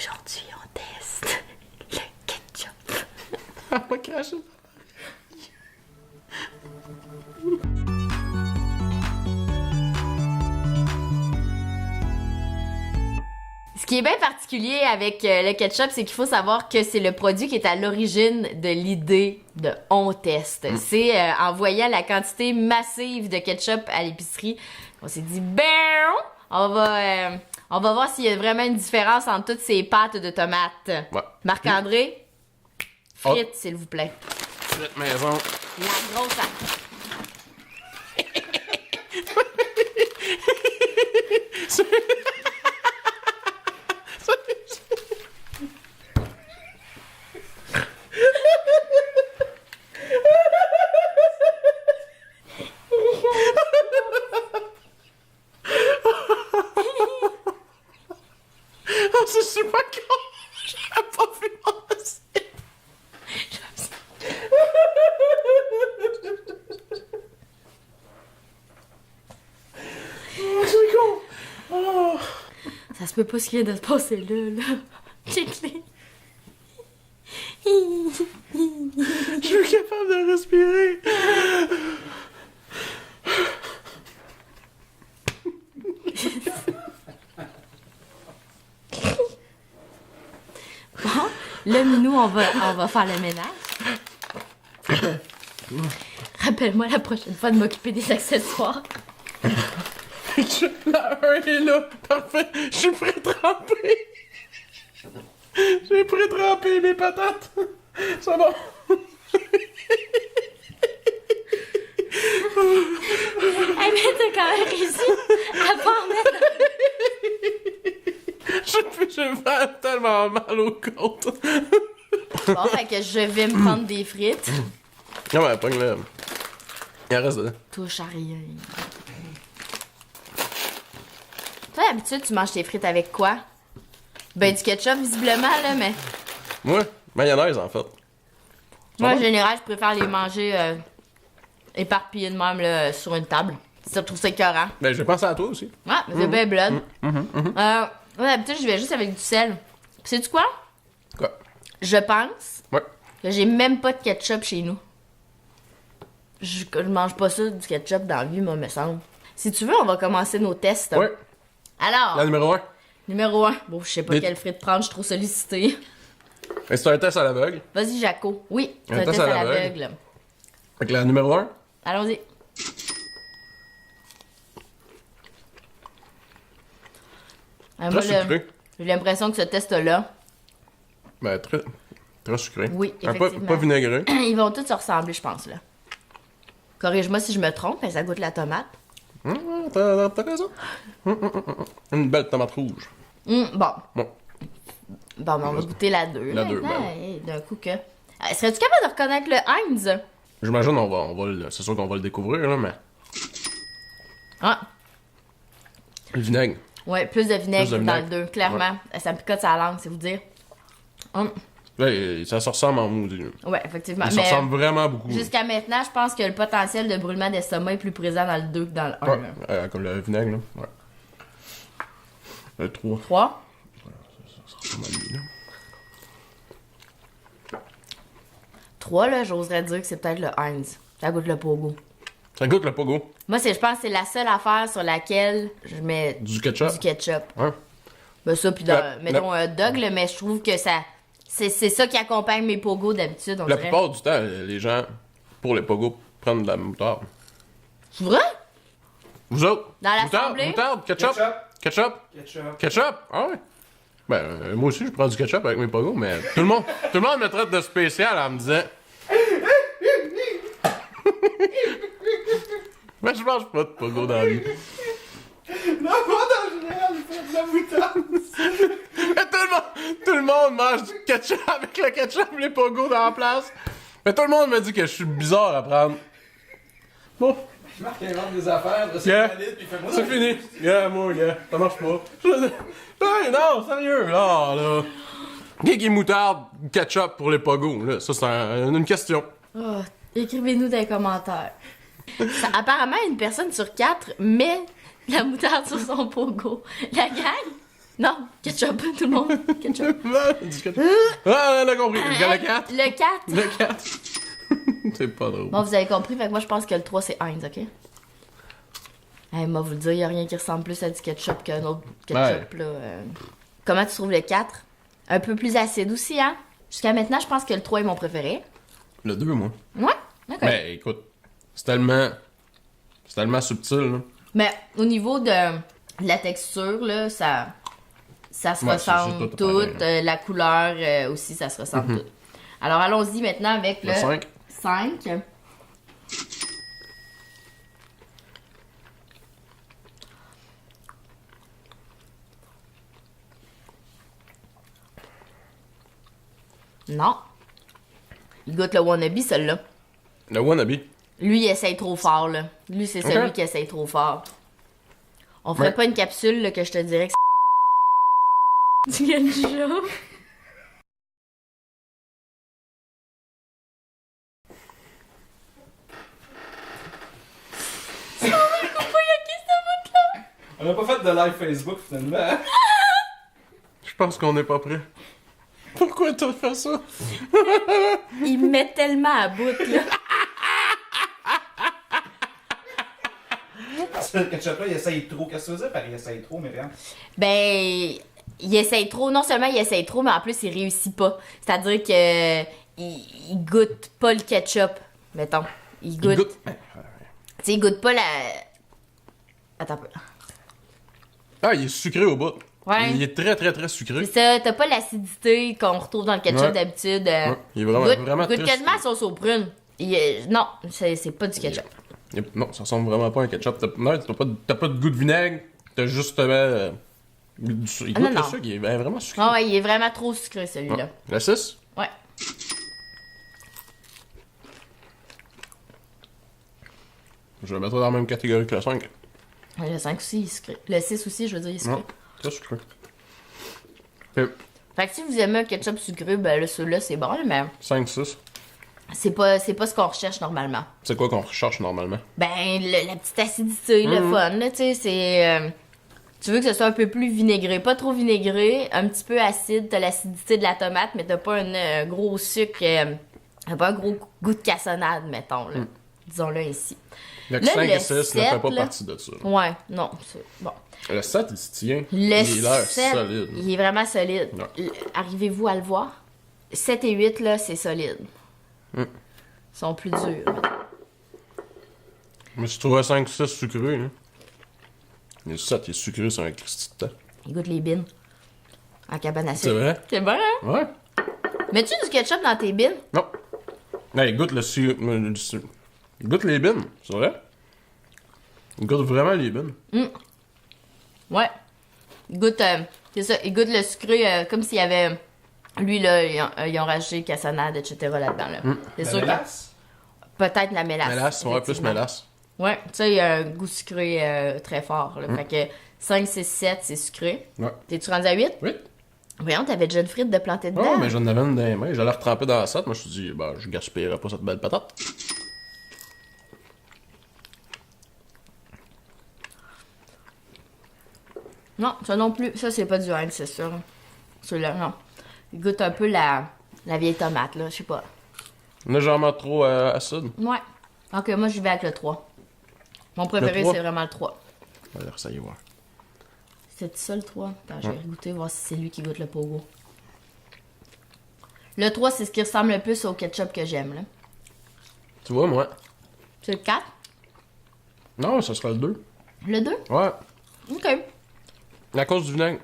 Aujourd'hui, on teste le ketchup. Elle m'a craché. Ce qui est bien particulier avec le ketchup, c'est qu'il faut savoir que c'est le produit qui est à l'origine de l'idée de on teste. C'est en voyant la quantité massive de ketchup à l'épicerie, on s'est dit ben on va voir s'il y a vraiment une différence entre toutes ces pâtes de tomates. Ouais. Marc-André, frites s'il vous plaît. Frites maison. La grosse C'est super con! J'avais pas vu passer! Oh, c'est con! Oh. Ça se peut pas ce qui vient de se passer là. J'ai clé. Je suis capable de respirer! Bon, là, Minou, on va faire le ménage. Rappelle-moi la prochaine fois de m'occuper des accessoires. La 1 est là! Parfait! Je suis pré-trempé! J'ai pré-trempé mes patates! Ça va! Hey, mais t'as quand même réussi à pas en mettre. J'ai vraiment tellement mal aux côtes! Bon, fait que je vais me prendre des frites. Non, mais pogne là. Il en reste dedans. Touche à rien. Toi, d'habitude, tu manges tes frites avec quoi? Ben, du ketchup, visiblement, là, mais... Moi, mayonnaise en fait. Moi, en général, je préfère les manger éparpillés de même, là, sur une table. Ça, je trouve ça écœurant. Ben, j'ai pensé à toi aussi. Ouais, mais c'est bien blood. Moi, d'habitude, je vais juste avec du sel. Puis sais-tu quoi? Quoi? Je pense Ouais. que j'ai même pas de ketchup chez nous. Je mange pas ça, du ketchup, dans la vie, moi, me semble. Si tu veux, on va commencer nos tests. Ouais. Alors, La numéro 1. numéro 1. Bon, je sais pas Les- quelle frite prendre, je suis trop sollicitée. C'est un test à l'aveugle. Vas-y, Jaco. Oui, c'est Un un test test à à l'aveugle. l'aveugle. Fait que la numéro 1. Allons-y. Très Moi, sucré. j'ai l'impression que ce test-là, Ben, très sucré. Oui, Pas effectivement. vinaigré. ils vont tous se ressembler, je pense, là. Corrige-moi si je me trompe, mais ça goûte la tomate. T'as raison. Une belle tomate rouge. Bon. Bon. Bon, ben, on va goûter la 2. La 2, ben D'un coup que... Serais-tu capable de reconnaître le Heinz? J'imagine c'est sûr qu'on va le découvrir, là, mais. Ah, Le vinaigre. ouais, plus de vinaigre Plus de dans le vinaigre. 2, clairement. Ça me picote sa langue, c'est vous dire. Ouais, ça se ressemble en maudit. Ouais, effectivement. Ça Mais ressemble vraiment beaucoup. jusqu'à maintenant, je pense que le potentiel de brûlement d'estomac est plus présent dans le 2 que dans le 1. Ouais, comme le vinaigre, là. Ouais. Le 3. 3. Ça ressemble à lui, là. 3, là, j'oserais dire que c'est peut-être le Heinz. Ça goûte le pogo. Ça goûte le pogo. Moi, je pense que c'est la seule affaire sur laquelle je mets Du ketchup. du ketchup. Ouais. Ben ça, puis mettons un hot dog, là, mais je trouve que ça... C'est ça qui accompagne mes pogos d'habitude, on La dirait. plupart du temps, les gens, pour les pogos, prennent de la moutarde. C'est vrai? Vous autres? Dans Moutarde, l'assemblée? moutarde, ketchup? Ketchup? Ketchup? Ah ouais? Ben, moi aussi, je prends du ketchup avec mes pogos, mais tout le monde me traite de spécial en me disant... Mais je mange pas de pogo dans la vie. Non, moi, dans le général, il fait de la moutarde. Mais tout le monde mange du ketchup avec le ketchup, les pogos dans la place. Mais tout le monde me dit que je suis bizarre à prendre. Bon, Marc invente des affaires, c'est Yeah. valide, puis il fait moi. c'est fini. Moi, ça marche pas. Hey, non, sérieux, là. Qui moutarde, ketchup pour les pogos, là? Ça, c'est une question. Oh, écrivez-nous dans les commentaires. Apparemment, une personne sur 4 met la moutarde sur son pogo. La gang? Non, ketchup, tout le monde. Ketchup. Ah, on a compris. Le 4. Le 4. Le 4. C'est pas drôle. Bon, vous avez compris, fait que moi, je pense que le 3, c'est Heinz, OK? Hey, moi, vous le dire, il n'y a rien qui ressemble plus à du ketchup qu'un autre ketchup, là. Comment tu trouves le 4? Un peu plus acide aussi, hein? Jusqu'à maintenant, je pense que le 3 est mon préféré. Le 2, moi. Ouais? OK. Ben, écoute, c'est tellement subtil, là. Mais au niveau de la texture, là, ça se Ouais, ressemble c'est tout. tout pareil. La couleur aussi, ça se ressemble tout. Alors, allons-y maintenant avec Le 5. 5. Non. Il goûte le wannabe, celui-là. Le wannabe. Lui, il essaye trop fort, là. Lui, c'est celui Ok. qui essaye trop fort. On ferait Ouais. pas une capsule, là, que je te dirais que c'est... Tu gagnes déjà. On a pas fait de live Facebook finalement. Je pense qu'on n'est pas prêt. Pourquoi t'as fait ça? Il me met tellement à bout, là. Ce ketchup-là, il essaye trop. Qu'est-ce que tu veux dire par il essaye trop, Myriam? Ben, il essaye trop. Non seulement il essaye trop, mais en plus, il réussit pas. C'est-à-dire que il goûte pas le ketchup, mettons. Il goûte... Tu sais, il goûte pas la... Attends un peu. Ah, il est sucré au bout. Ouais. Il est très, très, très sucré. C'est ça, t'as pas l'acidité qu'on retrouve dans le ketchup Ouais. d'habitude. Ouais, il est vraiment, goûte, vraiment goûte très quasiment à sucré. sauce aux prunes. Non, c'est pas du ketchup. Non, ça ressemble vraiment pas à un ketchup. T'as pas de goût de vinaigre. T'as justement... il goûte non, le non. sucre, il est vraiment sucré. Ah ouais, il est vraiment trop sucré, celui-là. Ouais. Le 6? Ouais. Je le mettrai dans la même catégorie que le 5. Le 5 aussi, il est sucré. Le 6 aussi, je veux dire, il est sucré. Non, très sucré. Puis, Fait que si vous aimez un ketchup sucré, ben là, celui-là, c'est bon, mais 5-6. c'est pas ce qu'on recherche normalement. C'est quoi qu'on recherche normalement? Ben, la petite acidité, le fun, là, tu sais, c'est... tu veux que ce soit un peu plus vinaigré. Pas trop vinaigré, un petit peu acide. T'as l'acidité de la tomate, mais t'as pas un gros sucre... t'as pas un gros goût de cassonade, mettons, là. Disons-le ainsi. Le Là, 5 le et 6 ne 7, fait pas là. partie de ça. Ouais, non, c'est... Bon. Le 7, il se tient. Le il a l'air 7, solide. il est vraiment solide. Ouais. Arrivez-vous à le voir? 7 et 8, là, c'est solide. Mm. Ils sont plus durs. Mais si tu trouves 5-6 sucré, là. Le 7, il est sucré sur un Christy de temps. Ils goûtent les bines. En cabane à C'est sucre. vrai? C'est bon, hein? Ouais. Mets-tu du ketchup dans tes bines? Non. Non, il goûte il goûte les bines, c'est vrai? Il goûte vraiment les bines. Ouais. Ils goûtent, c'est ça, ils goûtent le sucré comme s'il y avait... Lui, là, ils ont rajouté cassonade, etc. là-dedans, là. C'est sûr que... Mélasse? Peut-être la mélasse. Mélasse, ouais, plus effectivement. mélasse. Ouais, tu sais, il y a un goût sucré très fort, là. Fait que 5, 6, 7, c'est sucré. Ouais. T'es-tu rendu à 8? Oui. Voyons, t'avais déjà une frite de planter dedans. Oh, mais j'en avais une dans les mains. J'allais retremper dans la 7. Moi, je me suis dit, bah, je gaspillerai pas cette belle patate. Non, ça non plus. Ça, c'est pas du Heinz, c'est sûr. Celui-là, non. Il goûte un peu la vieille tomate, là. Je sais pas. Légèrement trop acide. Ouais. Ok, moi, j'y vais avec le 3. Mon préféré, Le 3? c'est vraiment le 3. On va essayer voir. C'est ça, le 3? Attends, je vais goûter, voir si c'est lui qui goûte le pogo. Le 3, c'est ce qui ressemble le plus au ketchup que j'aime, là. Tu vois, moi. C'est le 4? Non, ça sera le 2. Le 2? Ouais. Ok. À cause du vinaigre.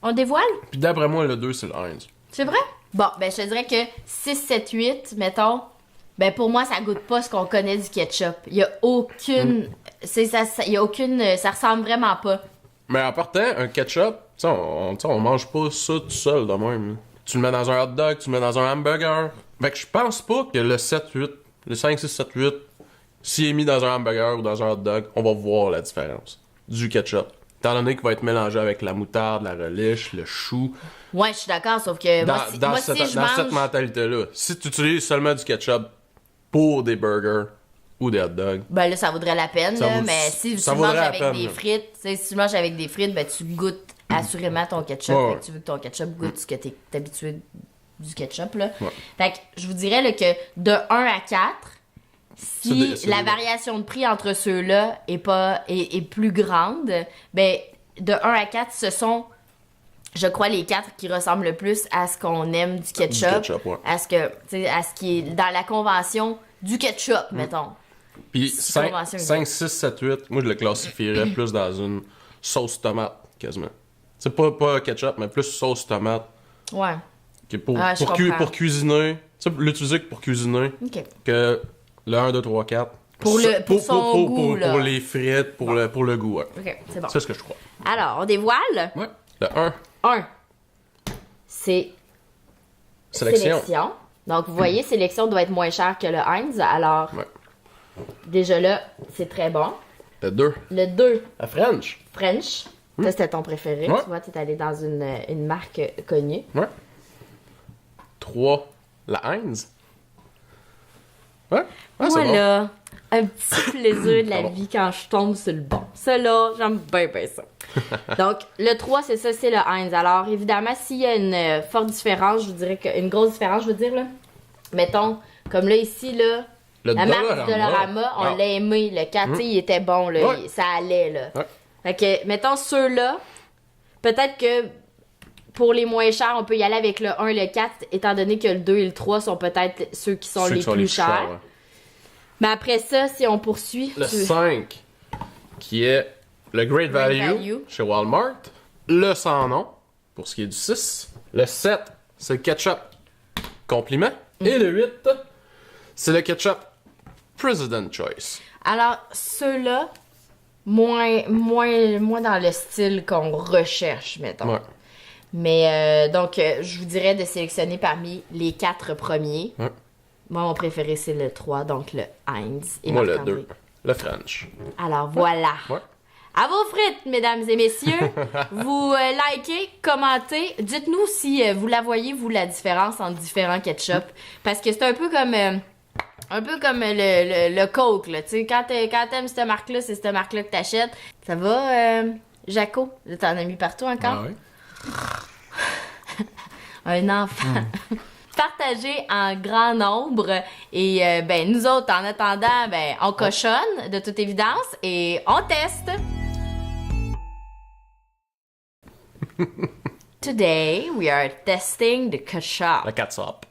On dévoile? Puis d'après moi, le 2, c'est le Heinz. C'est vrai? Bon, ben, je te dirais que 6, 7, 8, mettons, ben, pour moi, ça goûte pas ce qu'on connaît du ketchup. Il y a aucune... il y a aucune... Ça ressemble vraiment pas. Mais en partant, un ketchup, tu sais, on mange pas ça tout seul de même. Là. Tu le mets dans un hot dog, tu le mets dans un hamburger. Fait que je pense pas que le 7-8, le 5-6-7-8, s'il est mis dans un hamburger ou dans un hot dog, on va voir la différence du ketchup. Étant donné qu'il va être mélangé avec la moutarde, la relish, le chou. Ouais, je suis d'accord, sauf que Dans, moi, si, dans moi, cette, si je dans mange... cette mentalité-là, si tu utilises seulement du ketchup pour des burgers ou des hot dogs, Ben là, ça vaudrait la peine, Ça là, vaut- mais si ça tu manges vaudrait la avec peine, des là. frites, tu sais, si tu manges avec des frites, ben tu goûtes assurément ton ketchup. Ouais, Fait ouais. que tu veux que ton ketchup goûte ce que t'es habitué du ketchup, là. Ouais. Fait que je vous dirais là, que de 1 à 4, si C'est la des- variation de prix entre ceux-là est plus grande, ben de 1 à 4, ce sont, je crois, les 4 qui ressemblent le plus à ce qu'on aime du ketchup. ketchup, ouais. À ce que, tu sais, à ce qui est dans la convention du ketchup, mettons. Puis Si 5, convention est 5, 6, 7, 8, moi je le classifierais plus dans une sauce tomate, quasiment. C'est pas ketchup, mais plus sauce tomate. Ouais. Qui est pour, Ah, je pour, comprends. pour cuisiner. Tu sais, l'utiliser que pour cuisiner. OK. Que le 1, 2, 3, 4. Pour son goût, là. Pour les frites, pour le goût, ouais. OK, c'est bon. C'est ce que je crois. Alors, on dévoile. Ouais. Le 1, 1. C'est sélection. Donc, vous voyez, sélection doit être moins cher que le Heinz. Alors, Ouais. déjà là, c'est très bon. Le 2, Le 2, la French. French. Ça, c'était ton préféré. Ouais. Tu vois, tu es allé dans une marque connue. Ouais. 3, la Heinz. Ouais. Ah, c'est bon. Voilà, un petit plaisir de la C'est bon. vie quand je tombe sur le bon. Ça, là, j'aime bien ça. Donc, le 3, c'est ça, c'est le Heinz. Alors, évidemment, s'il y a une forte différence, je vous dirais une grosse différence, je veux dire, là. Mettons, comme là, ici, là, Le la marque Dollarama. Dollarama, on Ah. l'a aimé. Le 4, tu sais, il était bon, là. Ouais. Ça allait, là. Ouais. Fait que, mettons, ceux-là, peut-être que pour les moins chers, on peut y aller avec le 1 et le 4, étant donné que le 2 et le 3 sont peut-être ceux qui sont Ceux les qui sont plus chers. ouais. Mais après ça, si on poursuit... Le 5, qui est le Great Value, Value. chez Walmart. Le sans nom, pour ce qui est du 6. Le 7, c'est le ketchup compliment. Et le 8, c'est le ketchup President Choice. Alors, ceux-là, moins dans le style qu'on recherche, mettons. Ouais. Mais donc, je vous dirais de sélectionner parmi les 4 premiers. Ouais. Moi, mon préféré, c'est le 3, donc le Heinz. Et Moi, le Marc-André. 2, le French. Alors, voilà. Ouais. À vos frites, mesdames et messieurs. Vous likez, commentez. Dites-nous si vous la voyez, vous, la différence entre différents ketchup. Parce que c'est un peu comme... le Coke, là. Tu sais, quand t'aimes cette marque-là, c'est cette marque-là que t'achètes. Ça va, Jaco? T'en as mis partout encore? Ah ouais. Un enfant. Partagez en grand nombre. Et ben nous autres, en attendant, ben on cochonne, de toute évidence, et on teste. Today, we are testing the ketchup. Le ketchup.